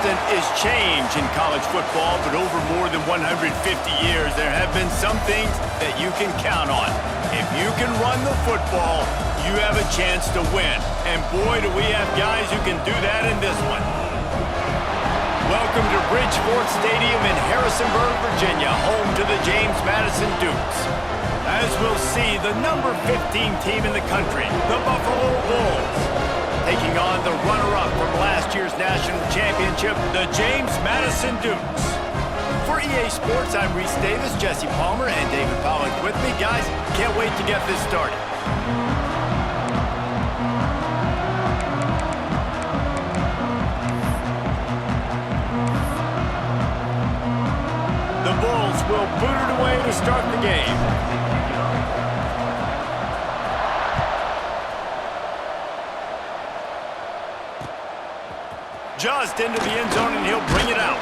constant is change in college football, but over more than 150 years, there have been some things that you can count on. If you can run the football, you have a chance to win. And boy, do we have guys who can do that in this one. Welcome to Bridgeport Stadium in Harrisonburg, Virginia, home to the James Madison Dukes. As we'll see, the number 15 team in the country, the Buffalo Bulls, taking on the runner-up from last year's national championship, the James Madison Dukes. For EA Sports, I'm Reese Davis, Jesse Palmer, and David Pollock with me. Guys, can't wait to get this started. The Bulls will boot it away to start the game. Just into the end zone, and he'll bring it out.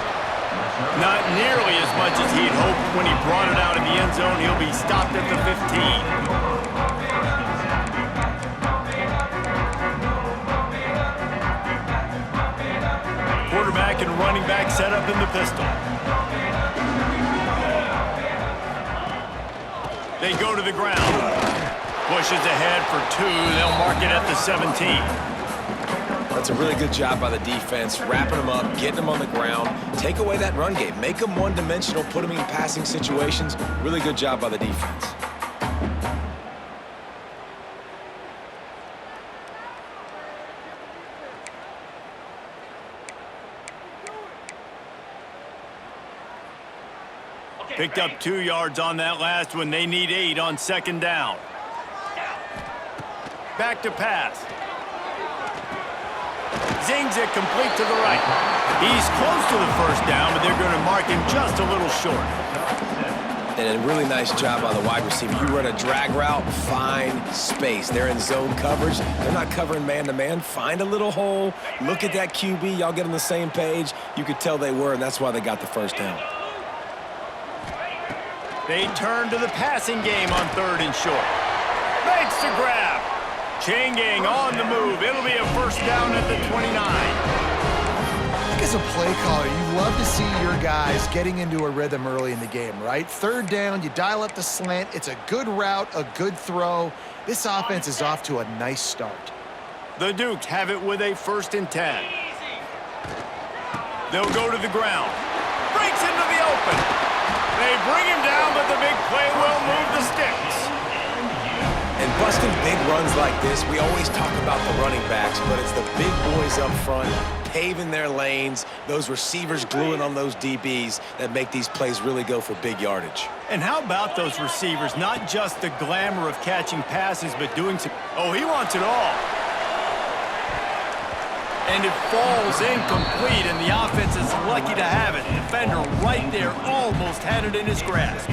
Not nearly as much as he'd hoped when he brought it out in the end zone. He'll be stopped at the 15. Quarterback and running back set up in the pistol. They go to the ground. Pushes ahead for 2. They'll mark it at the 17. That's a really good job by the defense, wrapping them up, getting them on the ground. Take away that run game. Make them one-dimensional, put them in passing situations. Really good job by the defense. Picked up 2 yards on that last one. They need 8 on second down. Back to pass. Zings it complete to the right. He's close to the first down, but they're going to mark him just a little short. And a really nice job by the wide receiver. You run a drag route, find space. They're in zone coverage. They're not covering man-to-man. Find a little hole. Look at that QB. Y'all get on the same page. You could tell they were, and that's why they got the first down. They turn to the passing game on 3rd and short. Makes the grab. Chain gang on the move. It'll be a first down at the 29. I think as a play caller, you love to see your guys getting into a rhythm early in the game, right? 3rd down, you dial up the slant. It's a good route, a good throw. This offense is off to a nice start. The Dukes have it with a 1st and 10. They'll go to the ground. Breaks into the open. They bring him down, but the big play will move the sticks. And busting big runs like this, we always talk about the running backs, but it's the big boys up front, paving their lanes, those receivers gluing on those DBs that make these plays really go for big yardage. And how about those receivers? Not just the glamour of catching passes, but doing some... Oh, he wants it all. And it falls incomplete, and the offense is lucky to have it. Defender right there almost had it in his grasp.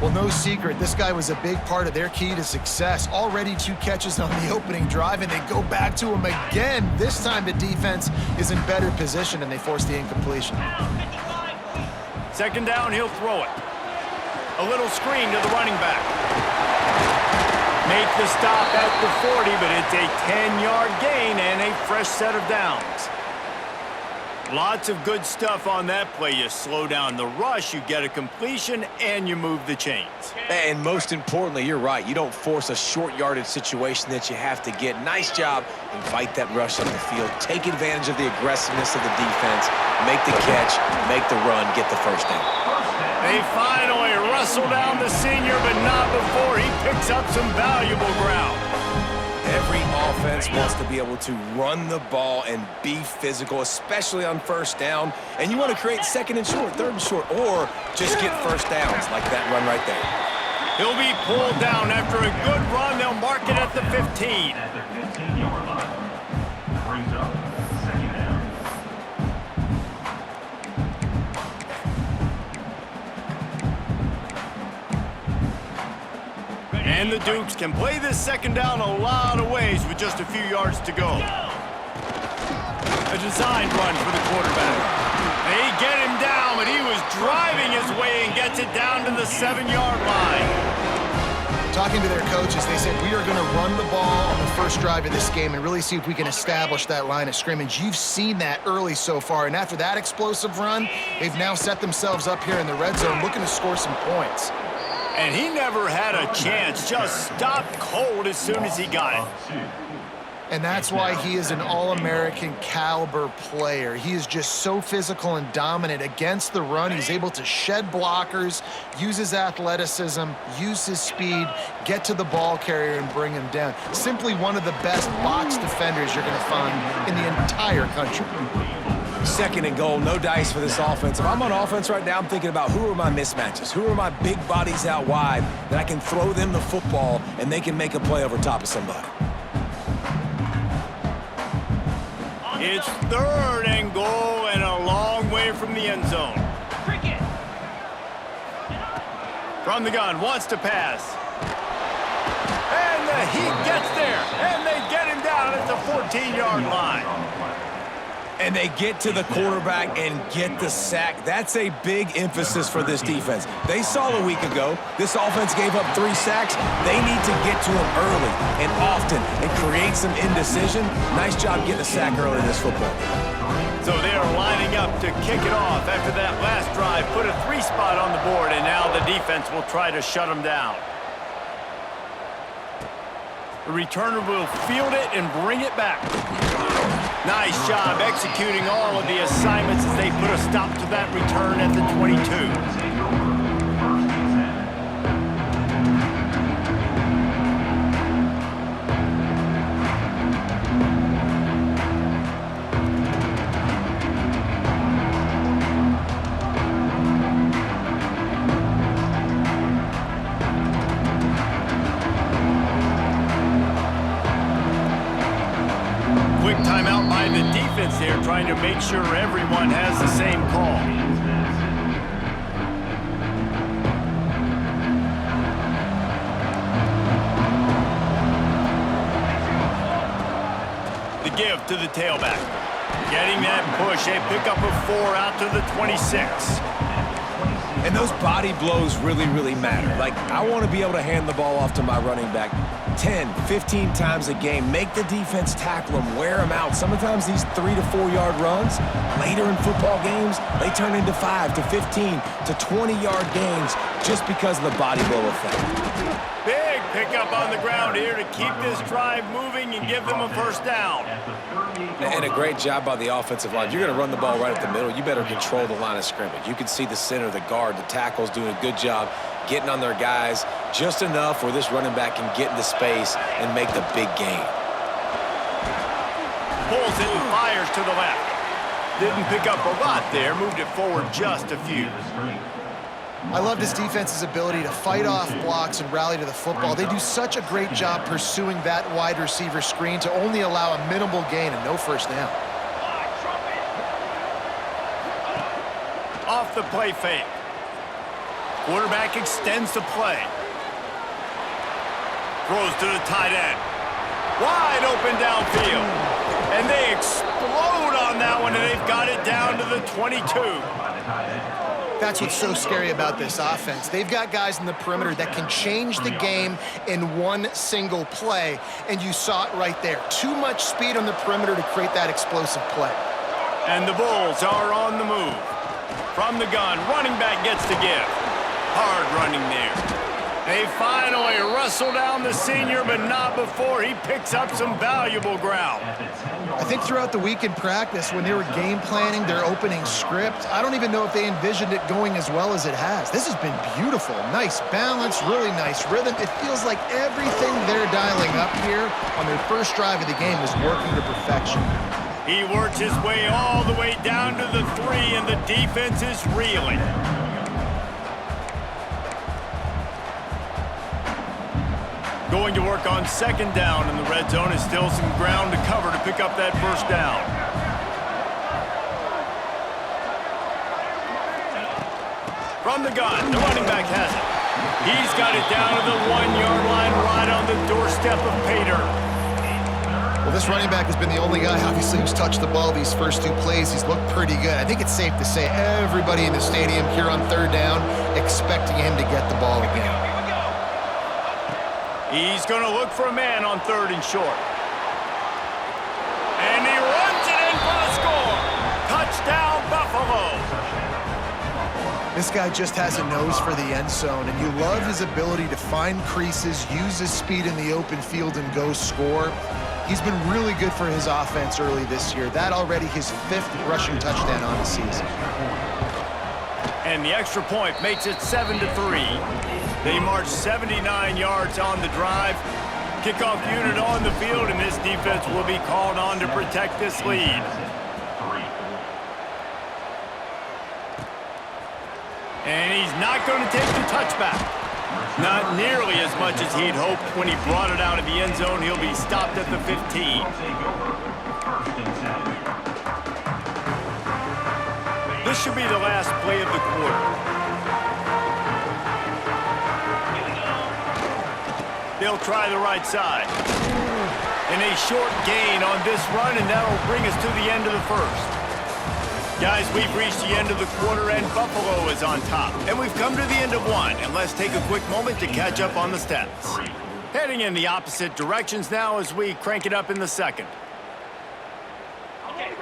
Well, no secret, this guy was a big part of their key to success. Already 2 catches on the opening drive, and they go back to him again. This time the defense is in better position, and they force the incompletion. 2nd down, he'll throw it. A little screen to the running back. Make the stop at the 40, but it's a 10-yard gain and a fresh set of downs. Lots of good stuff on that play. You slow down the rush, you get a completion, and you move the chains. And most importantly, you're right. You don't force a short yardage situation that you have to get. Nice job. Invite that rush up the field. Take advantage of the aggressiveness of the defense. Make the catch, make the run, get the first down. They finally wrestle down the senior, but not before he picks up some valuable ground. Every offense wants to be able to run the ball and be physical, especially on 1st down. And you want to create 2nd and short, 3rd and short, or just get first downs like that run right there. He'll be pulled down after a good run. They'll mark it at the 15. At the 15-yard line. Brings up 2nd down. And the Dukes can play this 2nd down a lot of ways with just a few yards to go. A designed run for the quarterback. They get him down, but he was driving his way and gets it down to the 7-yard line. Talking to their coaches, they said, we are going to run the ball on the first drive of this game and really see if we can establish that line of scrimmage. You've seen that early so far, and after that explosive run, they've now set themselves up here in the red zone looking to score some points. And he never had a chance, just stopped cold as soon as he got it. And that's why he is an All-American caliber player. He is just so physical and dominant against the run. He's able to shed blockers, use his athleticism, use his speed, get to the ball carrier and bring him down. Simply one of the best box defenders you're going to find in the entire country. Second and goal, no dice for this offense. If I'm on offense right now, I'm thinking about who are my mismatches? Who are my big bodies out wide that I can throw them the football and they can make a play over top of somebody? It's third and goal and a long way from the end zone. From the gun, wants to pass. And the Heat gets there, and they get him down at the 14-yard line. And they get to the quarterback and get the sack. That's a big emphasis for this defense. They saw a week ago, this offense gave up 3 sacks. They need to get to him early and often and create some indecision. Nice job getting a sack early in this football game. So they are lining up to kick it off after that last drive. Put a 3 spot on the board, and now the defense will try to shut them down. The returner will field it and bring it back. Nice job executing all of the assignments as they put a stop to that return at the 22. Quick timeout by the defense there, trying to make sure everyone has the same call. The give to the tailback. Getting that push, a pickup of 4 out to the 26. And those body blows really, really matter. Like, I want to be able to hand the ball off to my running back 10, 15 times a game. Make the defense tackle them, wear them out. Sometimes these 3 to 4 yard runs, later in football games, they turn into 5 to 15 to 20-yard gains just because of the body blow effect. Big pickup on the ground here to keep this drive moving and give them a first down. And a great job by the offensive line. You're going to run the ball right at the middle. You better control the line of scrimmage. You can see the center, the guard, the tackles doing a good job getting on their guys just enough where this running back can get into space and make the big gain. Pulls it and fires to the left. Didn't pick up a lot there, moved it forward just a few. I love this defense's ability to fight off blocks and rally to the football. They do such a great job pursuing that wide receiver screen to only allow a minimal gain and no first down. Off the play fake. Quarterback extends the play. Throws to the tight end. Wide open downfield. And they explode on that one, and they've got it down to the 22. That's what's so scary about this offense. They've got guys in the perimeter that can change the game in one single play, and you saw it right there. Too much speed on the perimeter to create that explosive play. And the Bulls are on the move. From the gun, running back gets to give. Hard running there. They finally wrestle down the senior, but not before he picks up some valuable ground. I think throughout the week in practice, when they were game planning their opening script, I don't even know if they envisioned it going as well as it has. This has been beautiful. Nice balance, really nice rhythm. It feels like everything they're dialing up here on their first drive of the game is working to perfection. He works his way all the way down to the 3, and the defense is reeling. Going to work on second down in the red zone. Is still some ground to cover to pick up that first down. From the gun, the running back has it. He's got it down to the 1-yard line, right on the doorstep of Pater. Well, this running back has been the only guy, obviously, who's touched the ball these first 2 plays. He's looked pretty good. I think it's safe to say everybody in the stadium here on third down expecting him to get the ball again. He's going to look for a man on 3rd and short. And he runs it in for a score. Touchdown, Buffalo. This guy just has a nose for the end zone, and you love his ability to find creases, use his speed in the open field, and go score. He's been really good for his offense early this year. That already his 5th rushing touchdown on the season. And the extra point makes it 7-3. They march 79 yards on the drive. Kickoff unit on the field, and this defense will be called on to protect this lead. And he's not going to take the touchback. Not nearly as much as he'd hoped when he brought it out of the end zone. He'll be stopped at the 15. This should be the last play of the quarter. They'll try the right side. And a short gain on this run, and that'll bring us to the end of the first. Guys, we've reached the end of the quarter, and Buffalo is on top. And we've come to the end of one, and let's take a quick moment to catch up on the stats. Heading in the opposite directions now as we crank it up in the second.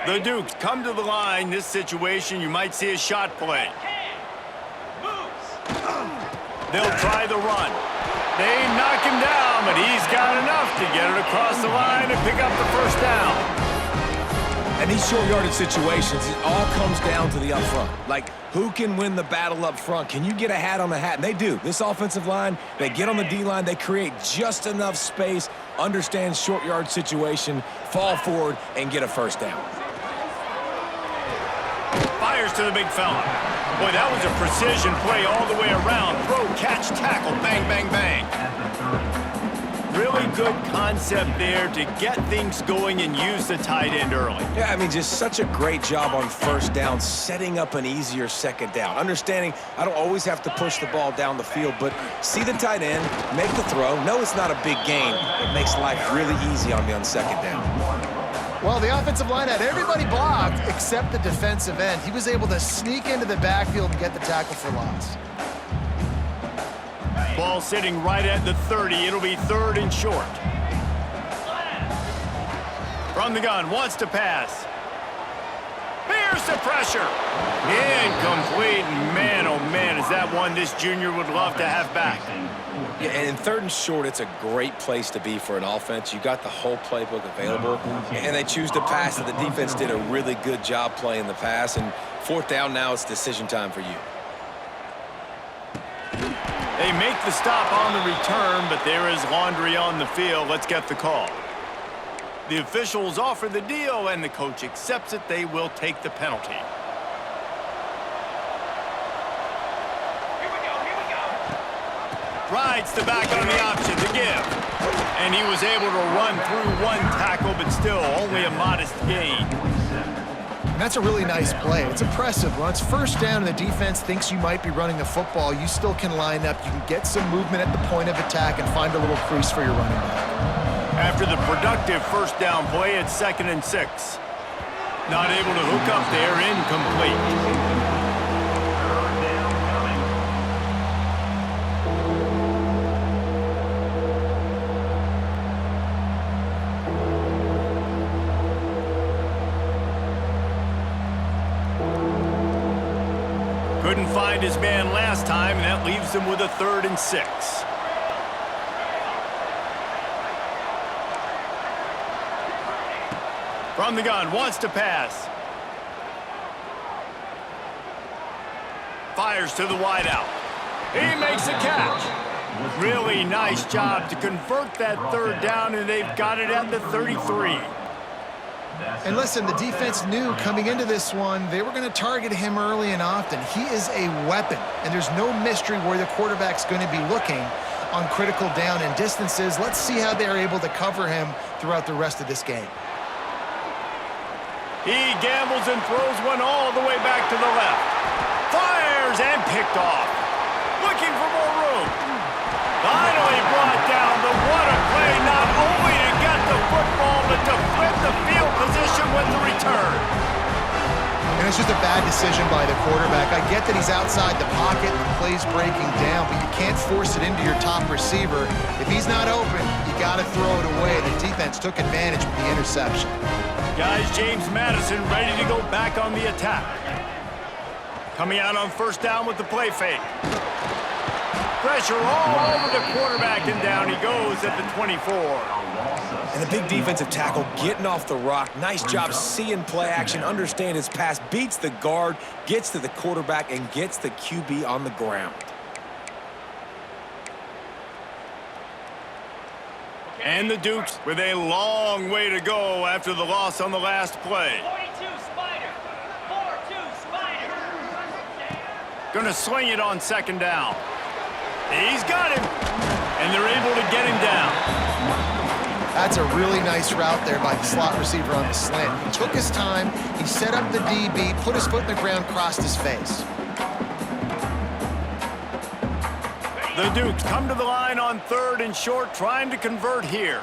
The Dukes come to the line. This situation, you might see a shot play. They'll try the run. They knock him down, but he's got enough to get it across the line and pick up the first down. And these short yardage situations, it all comes down to the up front. Like, who can win the battle up front? Can you get a hat on the hat? And they do. This offensive line, they get on the D-line, they create just enough space, understand short yard situation, fall forward, and get a first down. Fires to the big fella. Boy, that was a precision play all the way around. Throw, catch, tackle, bang, bang, bang. Really good concept there to get things going and use the tight end early. Yeah, I mean, just such a great job on first down, setting up an easier second down. Understanding I don't always have to push the ball down the field, but see the tight end, make the throw. No, it's not a big gain. It makes life really easy on me on second down. Well, the offensive line had everybody blocked except the defensive end. He was able to sneak into the backfield and get the tackle for loss. Ball sitting right at the 30. It'll be 3rd and short. From the gun, wants to pass. Here's the pressure. Incomplete. Man, oh man, is that one this junior would love to have back. Yeah, and in 3rd and short, it's a great place to be for an offense. You got the whole playbook available, and they choose to pass it. The defense did a really good job playing the pass, and 4th down now, it's decision time for you. They make the stop on the return, but there is laundry on the field. Let's get the call. The officials offer the deal, and the coach accepts it. They will take the penalty. Rides the back on the option to give. And he was able to run through one tackle, but still only a modest gain. And that's a really nice play. It's impressive. When it's first down and the defense thinks you might be running the football, you still can line up. You can get some movement at the point of attack and find a little crease for your running back. After the productive first down play, it's 2nd and 6. Not able to hook up there, incomplete. Couldn't find his man last time, and that leaves him with a 3rd and 6. From the gun, wants to pass. Fires to the wideout. He makes a catch. Really nice job to convert that 3rd down, and they've got it at the 33. And listen, the defense knew coming into this one, they were going to target him early and often. He is a weapon, and there's no mystery where the quarterback's going to be looking on critical down and distances. Let's see how they're able to cover him throughout the rest of this game. He gambles and throws one all the way back to the left. Fires and picked off. Looking for more room. Finally brought down. The what a play, not only to get the football, but to flip the field position with the return. And it's just a bad decision by the quarterback. I get that he's outside the pocket and the play's breaking down, but you can't force it into your top receiver. If he's not open, you got to throw it away. The defense took advantage with the interception. Guys, James Madison ready to go back on the attack. Coming out on first down with the play fake. Pressure all over the quarterback, and down he goes at the 24. And a big defensive tackle getting off the rock. Nice job seeing play action, understand his pass, beats the guard, gets to the quarterback, and gets the QB on the ground. And the Dukes with a long way to go after the loss on the last play. 42 Spider. 4-2 Spider. Gonna swing it on second down. He's got him, and they're able to get him down. That's a really nice route there by the slot receiver on the slant. He took his time, he set up the DB, put his foot in the ground, crossed his face. The Dukes come to the line on third and short, trying to convert here.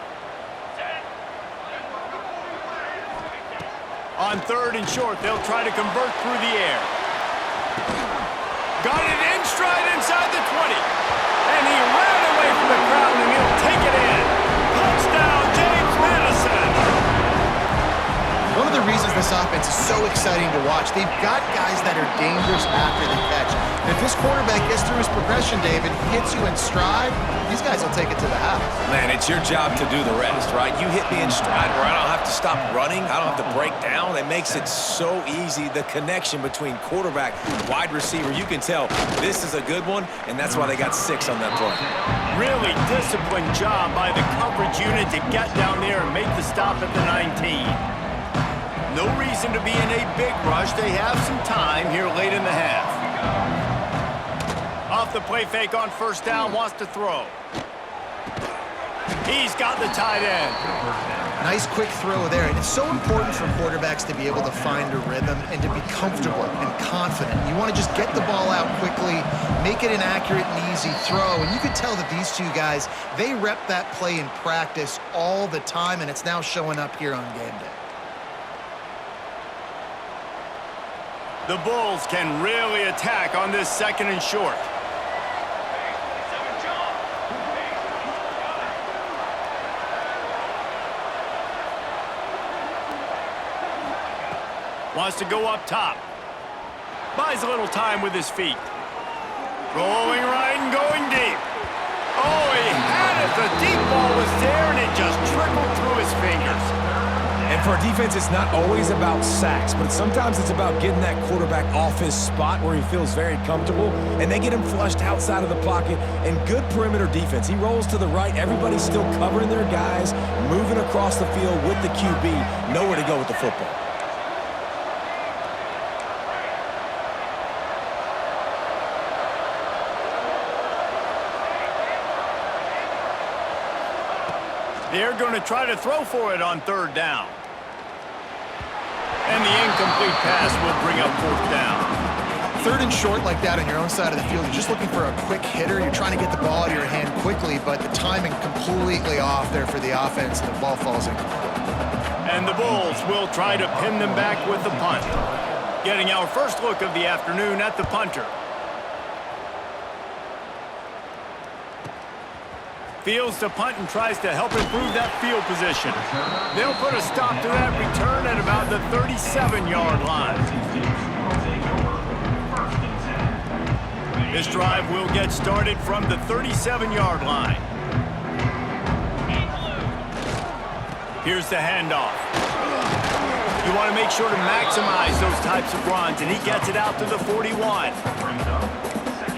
On third and short, they'll try to convert through the air. Got it in stride inside the 20. And he ran away from the crowd, and he'll take it in. Touchdown, James Madison. One of the reasons this offense is so exciting to watch, they've got guys that are dangerous after the catch. And if this quarterback gets through his progression, David, hits you in stride, these guys will take it to the house. Man, it's your job to do the rest, right? You hit me in stride where I don't have to stop running. I don't have to break down. It makes it so easy. The connection between quarterback, wide receiver, you can tell this is a good one, and that's why they got 6 on that play. Really disciplined job by the coverage unit to get down there and make the stop at the 19. No reason to be in a big rush. They have some time here late in the half. Off the play fake on first down, wants to throw. He's got the tight end. Nice quick throw there, and it's so important for quarterbacks to be able to find a rhythm and to be comfortable and confident. You want to just get the ball out quickly, make it an accurate and easy throw, and you could tell that these two guys, they rep that play in practice all the time, and it's now showing up here on game day. The Bulls can really attack on this second and short. Wants to go up top. Buys a little time with his feet. Rolling right and going deep. Oh, he had it. The deep ball was there, and it just trickled through his fingers. And for a defense, it's not always about sacks, but sometimes it's about getting that quarterback off his spot where he feels very comfortable, and they get him flushed outside of the pocket, and good perimeter defense. He rolls to the right. Everybody's still covering their guys, moving across the field with the QB, nowhere to go with the football. They're going to try to throw for it on third down. And the incomplete pass will bring up fourth down. Third and short like that on your own side of the field, you're just looking for a quick hitter. You're trying to get the ball out of your hand quickly, but the timing completely off there for the offense, and the ball falls incomplete. And the Bulls will try to pin them back with the punt. Getting our first look of the afternoon at the punter. Fields to punt and tries to help improve that field position. They'll put a stop to that return at about the 37-yard line. This drive will get started from the 37-yard line. Here's the handoff. You want to make sure to maximize those types of runs, and he gets it out to the 41.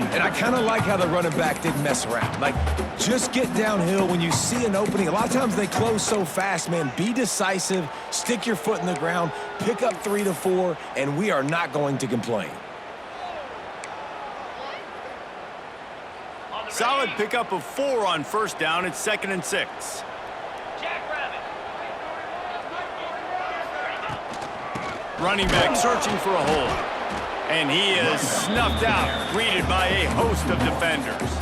And I kind of like how the running back didn't mess around. Like, just get downhill when you see an opening. A lot of times they close so fast, man. Be decisive, stick your foot in the ground, pick up 3 to 4, and we are not going to complain. Solid pickup of 4 on first down. It's 2nd and 6. Running back searching for a hole. And he is snuffed out, greeted by a host of defenders.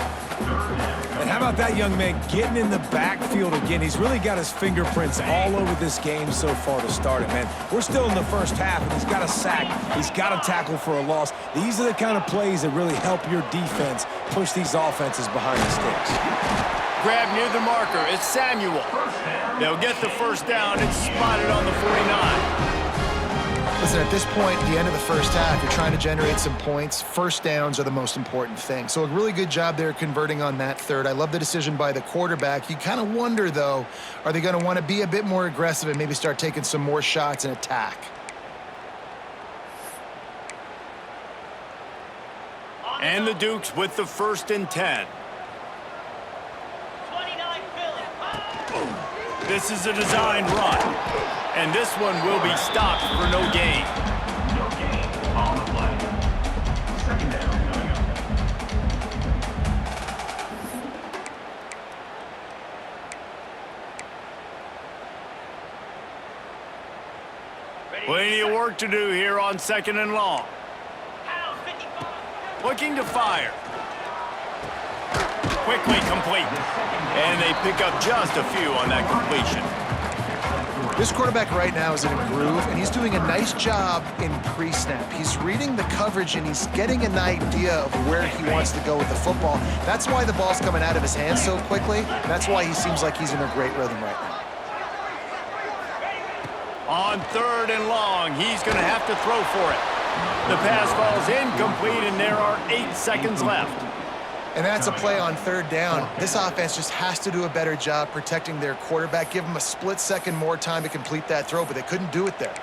And how about that young man getting in the backfield again? He's really got his fingerprints all over this game so far to start it, man. We're still in the first half, and he's got a sack. He's got a tackle for a loss. These are the kind of plays that really help your defense push these offenses behind the sticks. Grab near the marker. It's Samuel. They'll get the first down. It's spotted on the 49. Listen, at this point, the end of the first half, you're trying to generate some points. First downs are the most important thing. So a really good job there converting on that third. I love the decision by the quarterback. You kind of wonder, though, are they going to want to be a bit more aggressive and maybe start taking some more shots and attack? And the Dukes with the 1st and 10. 29 Philly. This is a design run. And this one will be stopped for no gain. No gain on the play. Second down coming up. Plenty of work to do here on 2nd and long. House 55. Looking to fire. Quickly complete. And they pick up just a few on that completion. This quarterback right now is in a groove, and he's doing a nice job in pre-snap. He's reading the coverage, and he's getting an idea of where he wants to go with the football. That's why the ball's coming out of his hands so quickly. That's why he seems like he's in a great rhythm right now. On 3rd and long, he's going to have to throw for it. The pass falls incomplete, and there are 8 seconds left. And that's a play on 3rd down. This offense just has to do a better job protecting their quarterback. Give him a split second more time to complete that throw, but they couldn't do it there.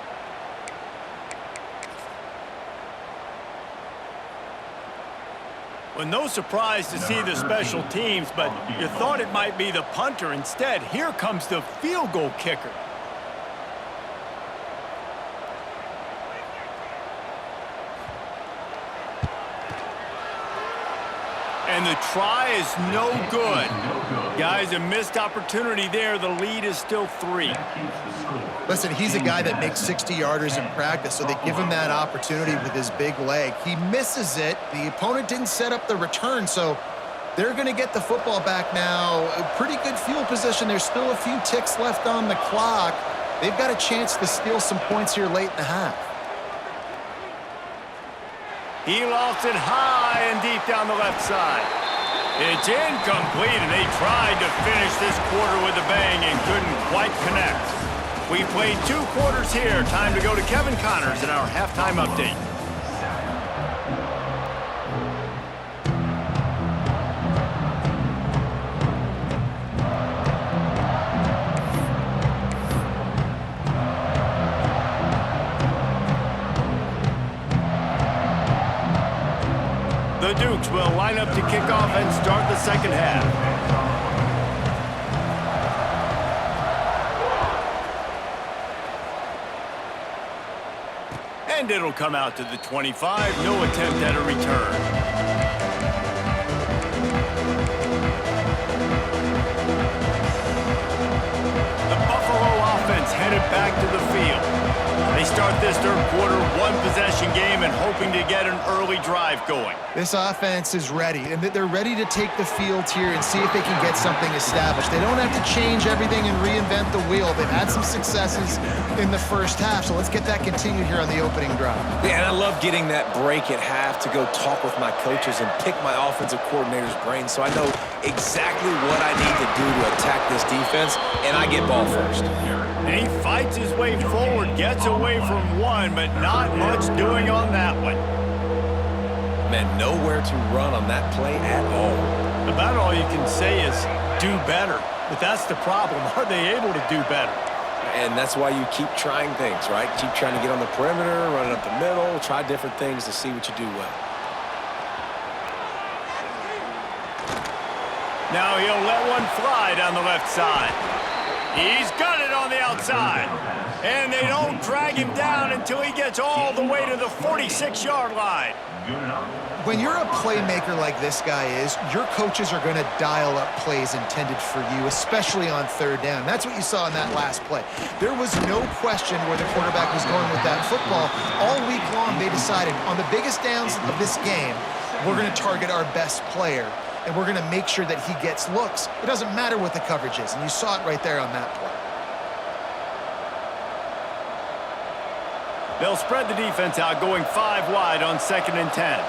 Well, no surprise to see the special teams, but you thought it might be the punter. Instead, here comes the field goal kicker. And the try is no good. Guys, a missed opportunity there. The lead is still 3. Listen, he's a guy that makes 60-yarders in practice, so they give him that opportunity with his big leg. He misses it. The opponent didn't set up the return, so they're going to get the football back now. A pretty good field position. There's still a few ticks left on the clock. They've got a chance to steal some points here late in the half. He lofts it high and deep down the left side. It's incomplete, and they tried to finish this quarter with a bang and couldn't quite connect. We played 2 quarters here. Time to go to Kevin Connors in our halftime update. The Dukes will line up to kick off and start the 2nd half. And it'll come out to the 25. No attempt at a return. The Buffalo offense headed back to the field. They start this 3rd quarter 1-possession game and hoping to get an early drive going. This offense is ready, and they're ready to take the field here and see if they can get something established. They don't have to change everything and reinvent the wheel. They've had some successes in the first half, so let's get that continued here on the opening drive. Yeah, and I love getting that break at half to go talk with my coaches and pick my offensive coordinator's brain so I know exactly what I need to do to attack this defense, and I get ball first. And he fights his way forward, gets away from one, but not much doing on that one. Man, nowhere to run on that play at all. About all you can say is do better. But that's the problem. Are they able to do better? And that's why you keep trying things, right? Keep trying to get on the perimeter, run it up the middle, try different things to see what you do well. Now he'll let one fly down the left side. He's got it on the outside. And they don't drag him down until he gets all the way to the 46-yard line. Good enough. When you're a playmaker like this guy is, your coaches are going to dial up plays intended for you, especially on third down. That's what you saw in that last play. There was no question where the quarterback was going with that football. All week long, they decided on the biggest downs of this game, we're going to target our best player, and we're going to make sure that he gets looks. It doesn't matter what the coverage is, and you saw it right there on that play. They'll spread the defense out, going 5 wide on 2nd and 10.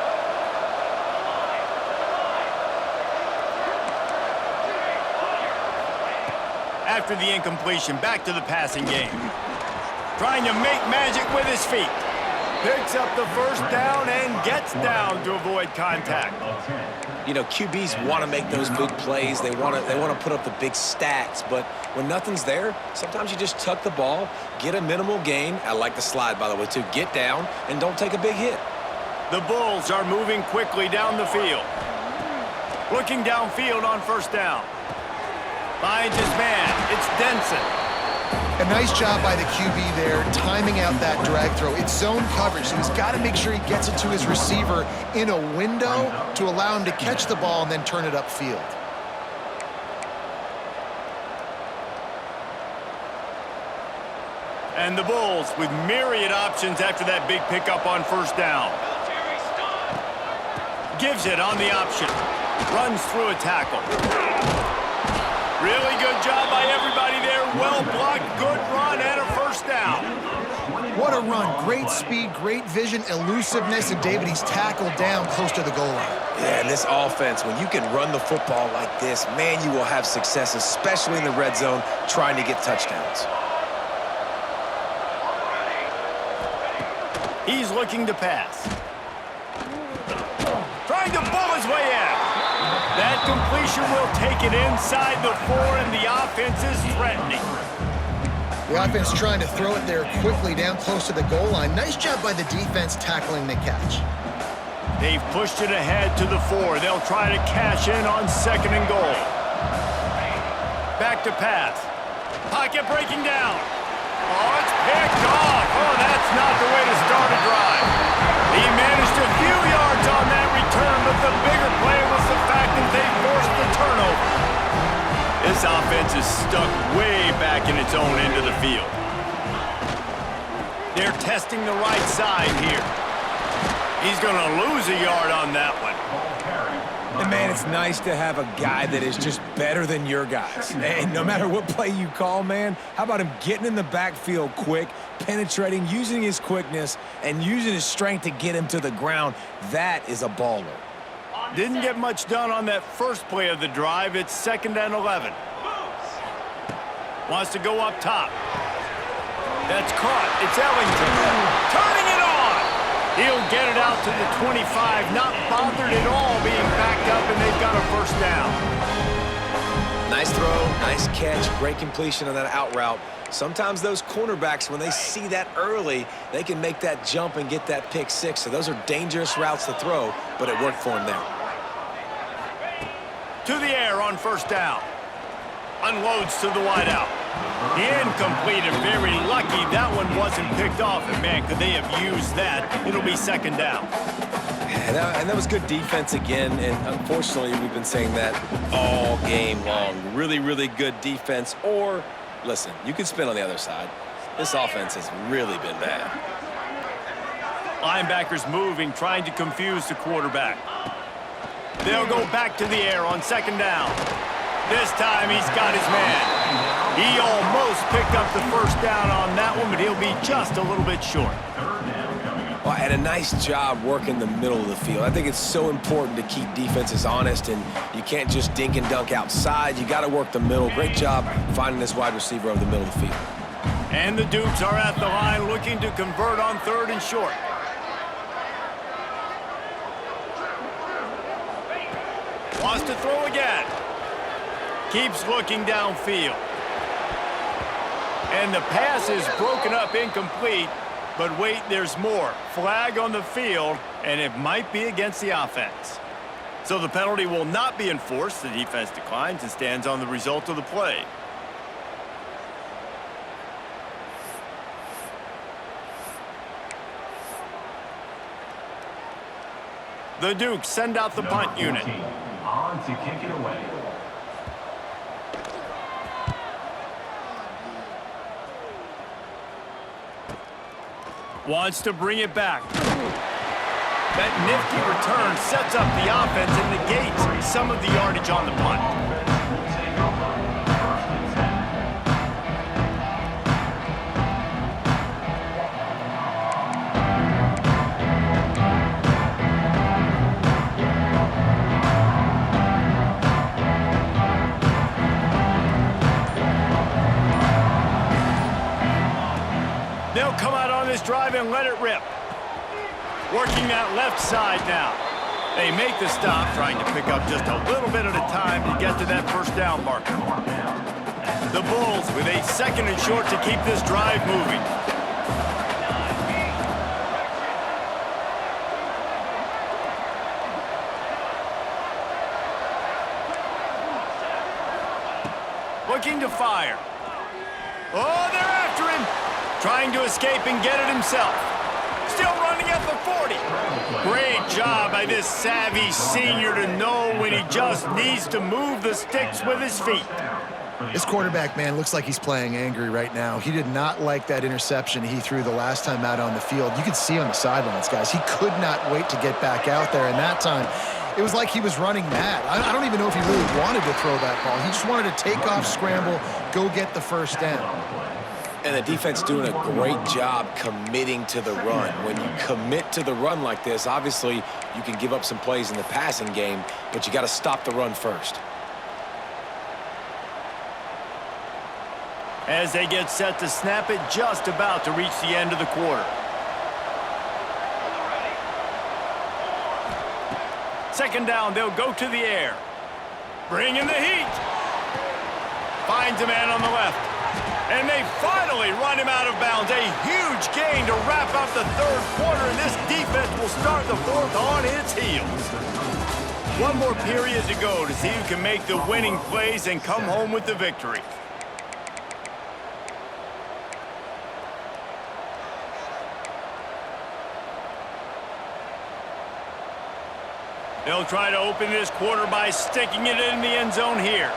After the incompletion, back to the passing game. Trying to make magic with his feet. Picks up the first down and gets down to avoid contact. You know, QBs want to make those big plays. They want to put up the big stats. But when nothing's there, sometimes you just tuck the ball, get a minimal gain. I like the slide, by the way, too. Get down and don't take a big hit. The Bulls are moving quickly down the field. Looking downfield on first down. Finds his man. It's Denson. A nice job by the QB there, timing out that drag throw. It's zone coverage, so he's got to make sure he gets it to his receiver in a window to allow him to catch the ball and then turn it upfield. And the Bulls with myriad options after that big pickup on first down. Gives it on the option. Runs through a tackle. Really good job by everybody there. Well blocked, good run, and a first down. What a run. Great speed, great vision, elusiveness, and David, he's tackled down close to the goal line. Yeah, and this offense, when you can run the football like this, man, you will have success, especially in the red zone, trying to get touchdowns. He's looking to pass. Trying to bull his way out. That completion will take it inside the 4, and the offense is threatening. The offense trying to throw it there quickly down close to the goal line. Nice job by the defense tackling the catch. They've pushed it ahead to the 4. They'll try to cash in on 2nd and goal. Back to pass. Pocket breaking down. Oh, it's picked off. Oh, that's not the way to start a drive. He managed a few yards on that return, but the bigger play was the fact that they forced the turnover. This offense is stuck way back in its own end of the field. They're testing the right side here. He's going to lose a yard on that one. And, man, it's nice to have a guy that is just better than your guys. And no matter what play you call, man, how about him getting in the backfield quick, penetrating, using his quickness, and using his strength to get him to the ground? That is a baller. Didn't get much done on that first play of the drive. It's 2nd and 11. Wants to go up top. That's caught. It's Ellington. Turning it on. He'll get it out to the 25. Not bothered at all being backed up, and they've got a first down. Nice throw, nice catch, great completion on that out route. Sometimes those cornerbacks, when they see that early, they can make that jump and get that pick 6. So those are dangerous routes to throw, but it worked for him there. To the air on first down. Unloads to the wideout. Incomplete and very lucky that one wasn't picked off. And, man, could they have used that? It'll be 2nd down. And that was good defense again, and unfortunately we've been saying that all game long. Really, really good defense. Or, listen, you can spin on the other side. This offense has really been bad. Linebackers moving, trying to confuse the quarterback. They'll go back to the air on 2nd down. This time he's got his man. He almost picked up the first down on that one, but he'll be just a little bit short. Well, and a nice job working the middle of the field. I think it's so important to keep defenses honest, and you can't just dink and dunk outside. You got to work the middle. Great job finding this wide receiver over the middle of the field. And the Dukes are at the line looking to convert on 3rd and short. Wants to throw again. Keeps looking downfield. And the pass is broken up incomplete. But wait, there's more. Flag on the field, and it might be against the offense. So the penalty will not be enforced. The defense declines and stands on the result of the play. The Dukes send out the punt unit. On to kick it away. Wants to bring it back. That nifty return sets up the offense and negates some of the yardage on the punt. They'll come out on this drive and let it rip. Working that left side now. They make the stop, trying to pick up just a little bit at a time to get to that first down marker. The Bulls with a second and short to keep this drive moving. Looking to fire. Oh, they're after him. Trying to escape and get it himself. Still running at the 40. Great job by this savvy senior to know when he just needs to move the sticks with his feet. This quarterback, man, looks like he's playing angry right now. He did not like that interception he threw the last time out on the field. You could see on the sidelines, guys. He could not wait to get back out there, and that time it was like he was running mad. I don't even know if he really wanted to throw that ball. He just wanted to take off, scramble, go get the first down. And the defense doing a great job committing to the run. When you commit to the run like this, obviously you can give up some plays in the passing game, but you got to stop the run first. As they get set to snap it, just about to reach the end of the quarter. Second down, they'll go to the air. Bring in the heat. Finds a man on the left. And they finally run him out of bounds. A huge gain to wrap up the third quarter, and this defense will start the fourth on its heels. One more period to go to see who can make the winning plays and come home with the victory. They'll try to open this quarter by sticking it in the end zone here.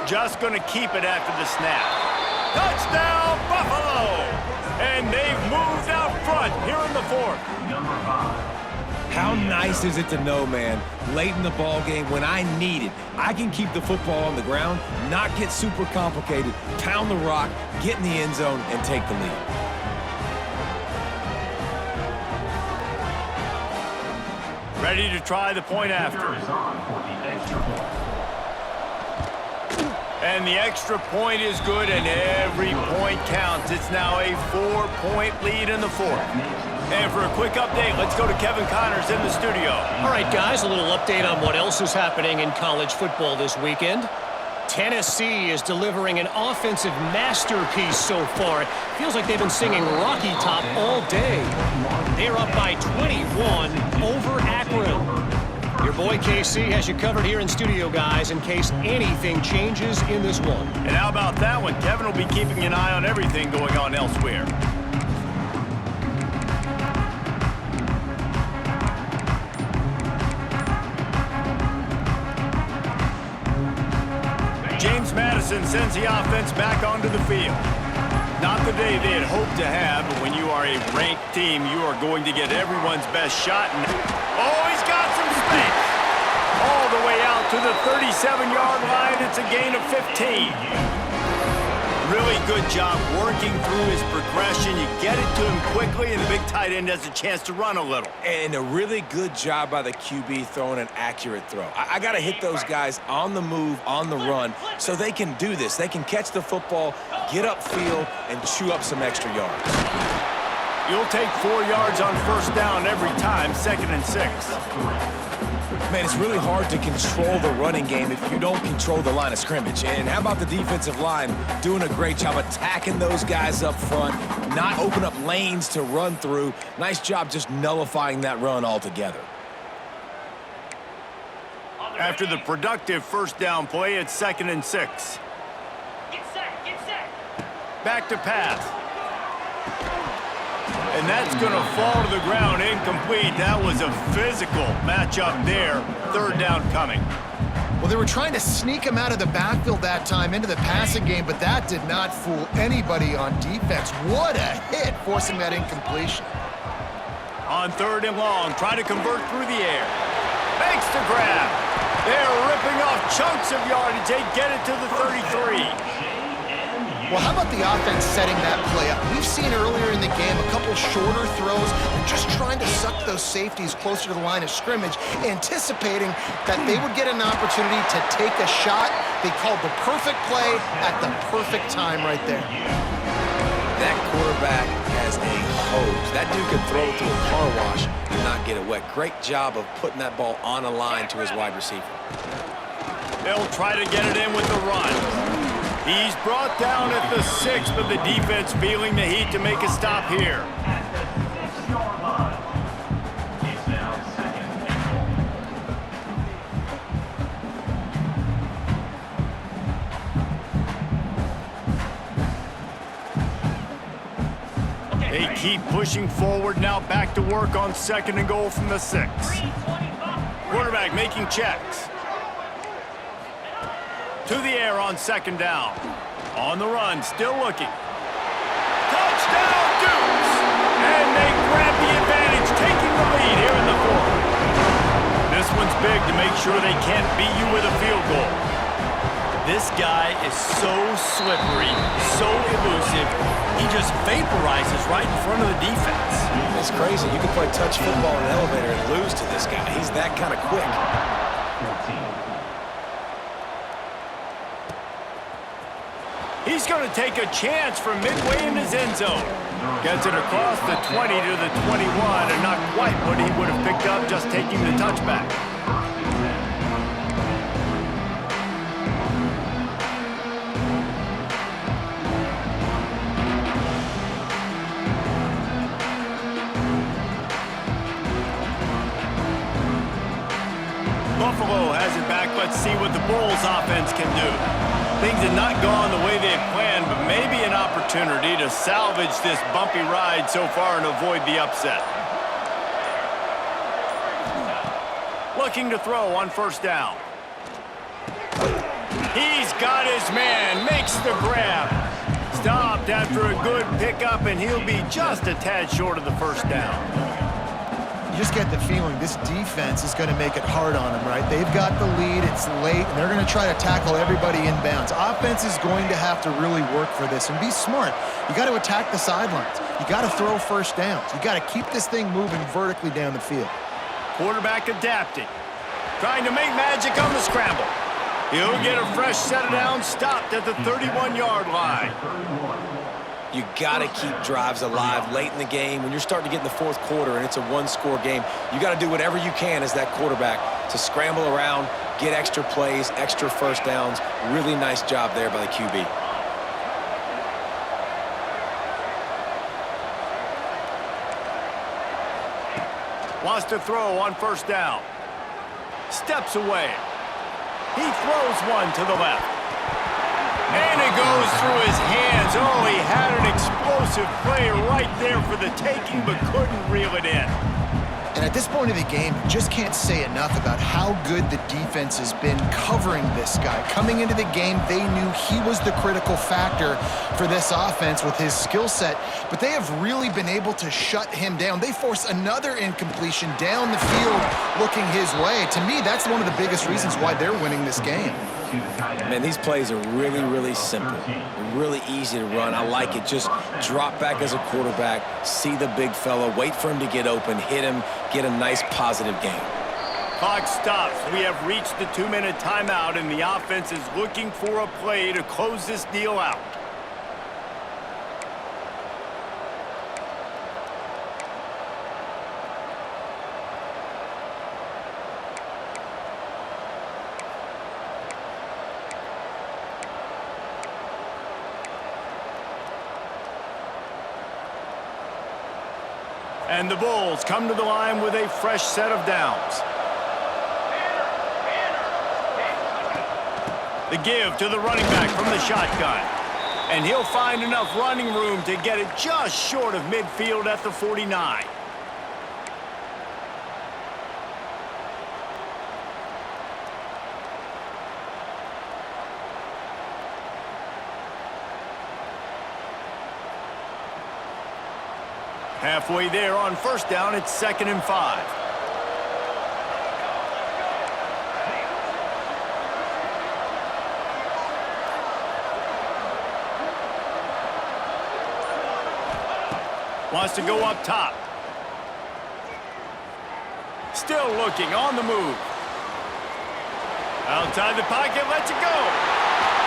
Just going to keep it after the snap. Touchdown, Buffalo! And they've moved out front here in the fourth. Number 5. How nice is it to know, man, late in the ball game when I need it, I can keep the football on the ground, not get super complicated, pound the rock, get in the end zone, and take the lead. Ready to try the point after. Kicker is on for the extra point. And the extra point is good, and every point counts. It's now a 4-point lead in the fourth. And for a quick update, let's go to Kevin Connors in the studio. All right, guys, a little update on what else is happening in college football this weekend. Tennessee is delivering an offensive masterpiece so far. It feels like they've been singing Rocky Top all day. They're up by 21 over Akron. Your boy KC has you covered here in studio, guys, in case anything changes in this one. And how about that one? Kevin will be keeping an eye on everything going on elsewhere. James Madison sends the offense back onto the field. Not the day they had hoped to have, but when you are a ranked team, you are going to get everyone's best shot. And oh, he's got some space. All the way out to the 37-yard line. It's a gain of 15. Really good job working through his progression. You get it to him quickly, and the big tight end has a chance to run a little. And a really good job by the QB throwing an accurate throw. I got to hit those guys on the move, on the run, so they can do this. They can catch the football, get upfield, and chew up some extra yards. You'll take 4 yards on first down every time, 2nd and 6. Man, it's really hard to control the running game if you don't control the line of scrimmage. And how about the defensive line doing a great job attacking those guys up front, not open up lanes to run through. Nice job just nullifying that run altogether. After the productive first down play, it's 2nd and 6. Get set, get set. Back to pass. And that's going to fall to the ground incomplete. That was a physical matchup there. Third down coming. Well, they were trying to sneak him out of the backfield that time into the passing game, but that did not fool anybody on defense. What a hit, forcing that incompletion. On third and long, trying to convert through the air. Makes the grab. They're ripping off chunks of yardage. They get it to the 33. Well, how about the offense setting that play up? We've seen earlier in the game a couple shorter throws. They're just trying to suck those safeties closer to the line of scrimmage, anticipating that they would get an opportunity to take a shot. They called the perfect play at the perfect time right there. That quarterback has a hose. That dude could throw it through a car wash and not get it wet. Great job of putting that ball on a line to his wide receiver. They'll try to get it in with the run. He's brought down at the 6, but the defense feeling the heat to make a stop here. At the 6-yard line. It's now second and goal. They keep pushing forward, now back to work on second and goal from the 6. Quarterback making checks. To the air on second down. On the run, still looking. Touchdown, Dukes! And they grab the advantage, taking the lead here in the fourth. This one's big to make sure they can't beat you with a field goal. This guy is so slippery, so elusive. He just vaporizes right in front of the defense. It's crazy. You can play touch football in an elevator and lose to this guy. He's that kind of quick. 14. He's going to take a chance from midway in his end zone. Gets it across the 20 to the 21, and not quite what he would have picked up just taking the touchback. Buffalo has it back. Let's see what the Bulls offense can do. Things have not gone the way they had planned, but maybe an opportunity to salvage this bumpy ride so far and avoid the upset. Looking to throw on first down. He's got his man, makes the grab. Stopped after a good pickup, and he'll be just a tad short of the first down. You just get the feeling this defense is going to make it hard on them, right? They've got the lead, it's late, and they're going to try to tackle everybody inbounds. Offense is going to have to really work for this and be smart. You got to attack the sidelines. You got to throw first downs. You got to keep this thing moving vertically down the field. Quarterback adapting, trying to make magic on the scramble. He'll get a fresh set of downs, stopped at the 31-yard line. You got to keep drives alive late in the game. When you're starting to get in the fourth quarter and it's a one-score game, you got to do whatever you can as that quarterback to scramble around, get extra plays, extra first downs. Really nice job there by the QB. Wants to throw on first down. Steps away. He throws one to the left. And it goes through his hands. Oh, he had an explosive play right there for the taking, but couldn't reel it in. And at this point of the game, you just can't say enough about how good the defense has been covering this guy. Coming into the game, they knew he was the critical factor for this offense with his skill set, but they have really been able to shut him down. They force another incompletion down the field looking his way. To me, that's one of the biggest reasons why they're winning this game. Man, these plays are really, really simple. Really easy to run. I like it. Just drop back as a quarterback, see the big fella, wait for him to get open, hit him, get a nice positive game. Clock stops. We have reached the 2-minute timeout, and the offense is looking for a play to close this deal out. And the Bulls come to the line with a fresh set of downs. The give to the running back from the shotgun. And he'll find enough running room to get it just short of midfield at the 49. Halfway there on first down, it's 2nd and 5. Wants to go up top. Still looking, on the move. Outside the pocket, lets it go.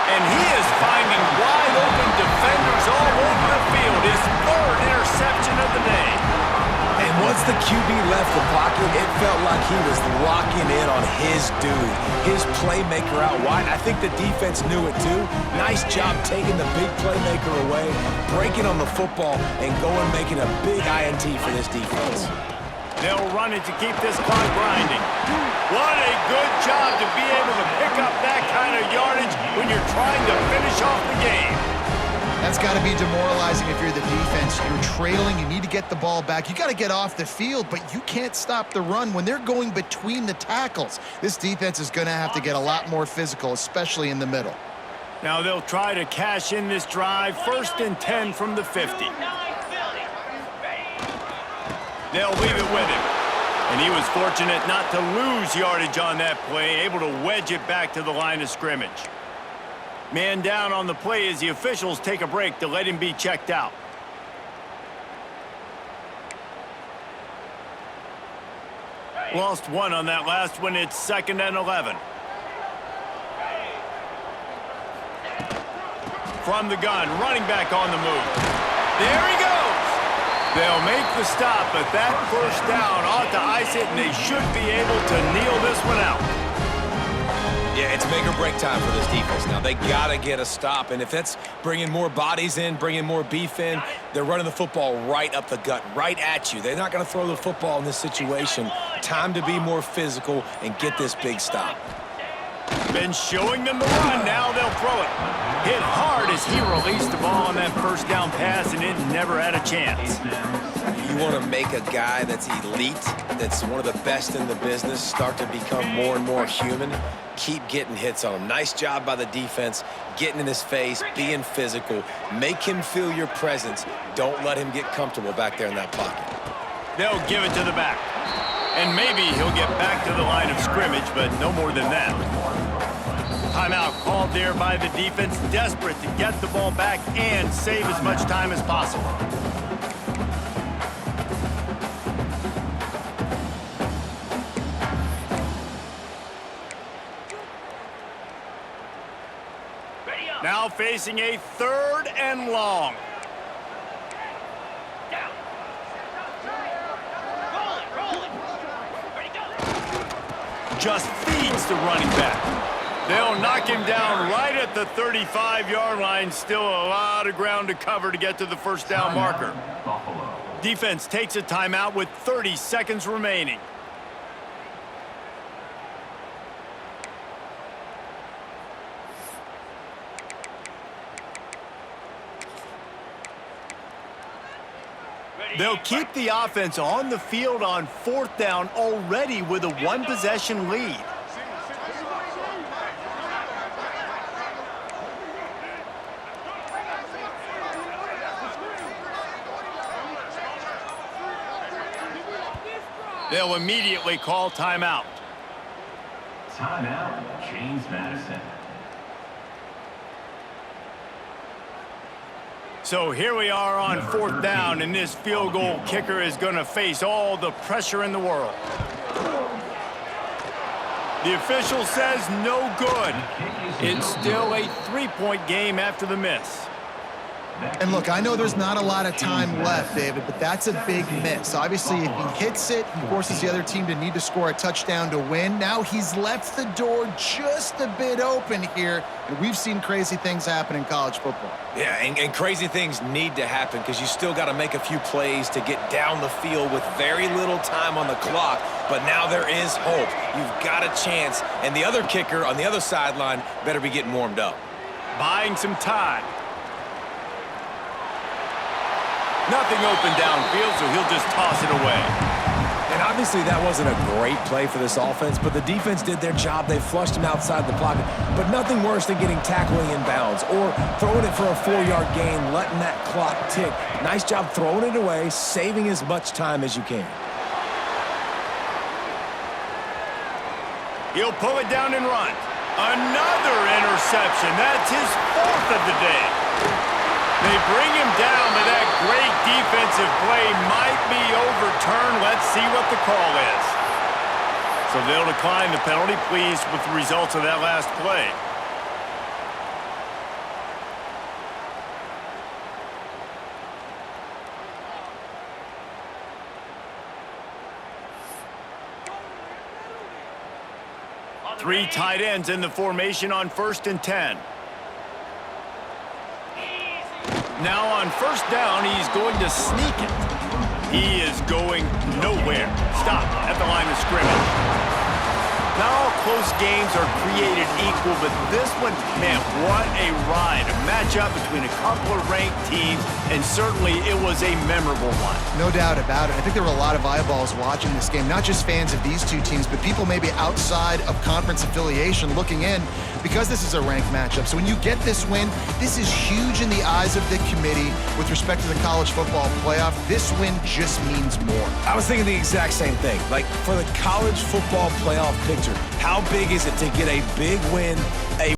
And he is finding wide open defenders all over the field. His 3rd interception of the day. And once the QB left the pocket, it felt like he was locking in on his dude, his playmaker out wide. I think the defense knew it too. Nice job taking the big playmaker away, breaking on the football, and going making a big INT for this defense. They'll run it to keep this clock grinding. What a good job to be able to pick up that kind of yardage when you're trying to finish off the game. That's got to be demoralizing if you're the defense. You're trailing, you need to get the ball back. You got to get off the field, but you can't stop the run when they're going between the tackles. This defense is going to have to get a lot more physical, especially in the middle. Now they'll try to cash in this drive. 1st and 10 from the 50. They'll leave it with him. And he was fortunate not to lose yardage on that play, able to wedge it back to the line of scrimmage. Man down on the play as the officials take a break to let him be checked out. Lost 1 on that last one. It's 2nd and 11. From the gun, running back on the move. There he goes. They'll make the stop, but that first down ought to ice it, and they should be able to kneel this one out. Yeah, it's make or break time for this defense now. They got to get a stop, and if that's bringing more bodies in, bringing more beef in, they're running the football right up the gut, right at you. They're not going to throw the football in this situation. Time to be more physical and get this big stop. Been showing them the run. Now they'll throw it. Hit hard as he released the ball on that first down pass, and it never had a chance. You want to make a guy that's elite, that's one of the best in the business, start to become more and more human. Keep getting hits on him. Nice job by the defense, getting in his face, being physical. Make him feel your presence. Don't let him get comfortable back there in that pocket. They'll give it to the back. And maybe he'll get back to the line of scrimmage, but no more than that. Timeout called there by the defense, desperate to get the ball back and save as much time as possible. Now facing a 3rd and long. Just feeds the running back. They'll knock him down right at the 35-yard line. Still a lot of ground to cover to get to the first down marker. Defense takes a timeout with 30 seconds remaining. They'll keep the offense on the field on 4th down already with a 1-possession lead. They'll immediately call timeout. Timeout, James Madison. So here we are on 4th down, and this field goal kicker is going to face all the pressure in the world. The official says no good. It's still a 3-point game after the miss. And look, I know there's not a lot of time left, David, but that's a big miss. Obviously, if he hits it, he forces the other team to need to score a touchdown to win. Now he's left the door just a bit open here, and we've seen crazy things happen in college football. Yeah, and crazy things need to happen because you still got to make a few plays to get down the field with very little time on the clock. But now there is hope. You've got a chance, and the other kicker on the other sideline better be getting warmed up. Buying some time. Nothing open downfield, so he'll just toss it away. And obviously that wasn't a great play for this offense, but the defense did their job. They flushed him outside the pocket. But nothing worse than getting tackled in bounds or throwing it for a 4-yard gain, letting that clock tick. Nice job throwing it away, saving as much time as you can. He'll pull it down and run. Another interception. That's his 4th of the day. They bring him down, but that great defensive play might be overturned. Let's see what the call is. So they'll decline the penalty, pleased with the results of that last play. Three tight ends in the formation on 1st and 10. Now on 1st down, he's going to sneak it. He is going nowhere. Stop at the line of scrimmage. Not all close games are created equal, but this one, man, what a ride. A matchup between a couple of ranked teams, and certainly it was a memorable one. No doubt about it. I think there were a lot of eyeballs watching this game, not just fans of these two teams, but people maybe outside of conference affiliation looking in because this is a ranked matchup. So when you get this win, this is huge in the eyes of the committee with respect to the college football playoff. This win just means more. I was thinking the exact same thing. Like, for the college football playoff picture, how big is it to get a big win, a